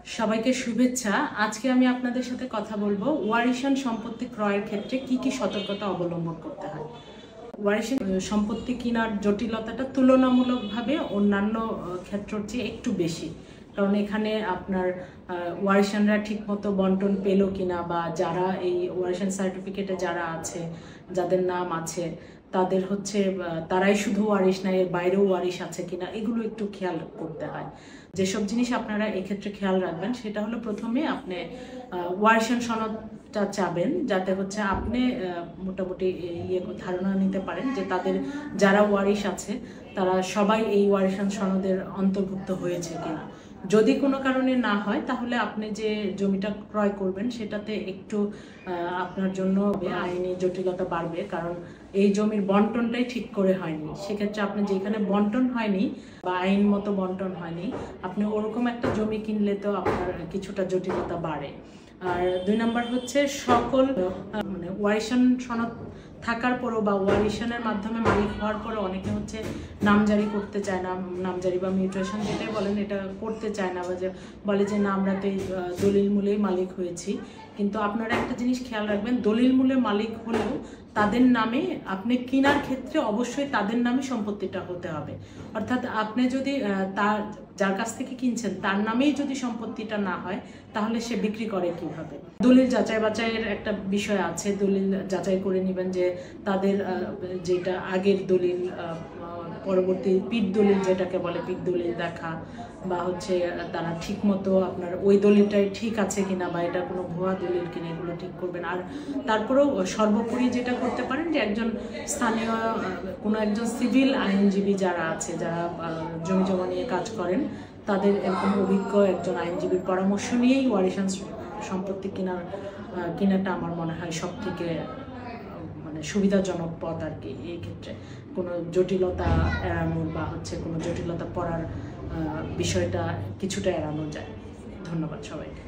সবাইকে শুভেচ্ছা। আজকে আমি আপনাদের সাথে কথা বলবো ওয়ারিশান সম্পত্তি ক্রয়ের ক্ষেত্রে কি কি সতর্কতা অবলম্বন করতে হয়। ওয়ারিশান সম্পত্তি কেনার জটিলতাটা তুলনামূলকভাবে অন্যান্য ক্ষেত্রের চেয়ে একটু বেশি, কারণ এখানে আপনার ওয়ারিশানরা ঠিকমতো বন্টন পেলো কিনা, বা যারা এই ওয়ারিশান সার্টিফিকেটে যারা আছে, যাদের নাম আছে, তাদের হচ্ছে তারাই শুধু ওয়ারিশ না, এর বাইরেও ওয়ারিশ আছে কিনা, এগুলো একটু খেয়াল করতে হয়। যেসব জিনিস আপনারা এক্ষেত্রে খেয়াল রাখবেন সেটা হলো, প্রথমে আপনি ওয়ারিশান সনদটা চাবেন, যাতে হচ্ছে আপনি মোটামুটি ধারণা নিতে পারেন যে তাদের যারা ওয়ারিশ আছে তারা সবাই এই ওয়ারিশান সনদের অন্তর্ভুক্ত হয়েছে কিনা। যদি কোনো কারণে না হয় তাহলে আপনি যে জমিটা ক্রয় করবেন সেটাতে একটু আপনার জন্য আইনি জটিলতা বাড়বে, কারণ এই জমির বন্টনটাই ঠিক করে হয়নি। সেক্ষেত্রে আপনি যেখানে বন্টন হয়নি বা আইন মতো বন্টন হয়নি, আপনি ওরকম একটা জমি কিনলে তো আপনার কিছুটা জটিলতা বাড়ে। আর 2 নম্বর হচ্ছে, সকল মানে ওয়ারিশান সনদ থাকার পরও বা ওয়ারিশানের মাধ্যমে মালিক হওয়ার পরে অনেকে হচ্ছে নামজারি করতে চায় না, নামজারি বা মিউটেশন যেটাই বলেন এটা করতে চায় না, বা যে বলে যে না আমরা তো এই দলিল মূলেই মালিক হয়েছি। কিন্তু আপনারা একটা জিনিস খেয়াল রাখবেন, দলিল মূলে মালিক হলেও তাদের নামে আপনি কেনার ক্ষেত্রে অবশ্যই তাদের নামে সম্পত্তিটা হতে হবে। অর্থাৎ আপনি যদি তার যার কাছ থেকে কিনছেন তার নামেই যদি সম্পত্তিটা না হয় তাহলে সে বিক্রি করে কিভাবে। দলিল যাচাই বাছাইয়ের একটা বিষয় আছে, দলিল যাচাই করে নেবেন যে তাদের যেটা আগের দলিল, পরবর্তী পিঠ দলিল যেটাকে বলে পিঠ দলিল দেখা, বা হচ্ছে তারা ঠিক মতো আপনার ওই দলিলটাই ঠিক আছে কিনা বা এটা কোনো ভুয়া দলিল কিনা, এগুলো ঠিক করবেন। আর তারপরেও সর্বোপরি যেটা করতে পারেন যে একজন স্থানীয় কোনো একজন সিভিল আইনজীবী যারা আছে, যারা জমি জমা নিয়ে কাজ করেন, তাদের এরকম অভিজ্ঞ একজন আইনজীবীর পরামর্শ নিয়েই ওয়ারিশান সম্পত্তি কেনাটা আমার মনে হয় সব থেকে মানে সুবিধাজনক পথ আর কি। এই ক্ষেত্রে কোনো জটিলতা এড়ানোর বা হচ্ছে কোনো জটিলতা পড়ার বিষয়টা কিছুটা এড়ানো যায়। ধন্যবাদ সবাইকে।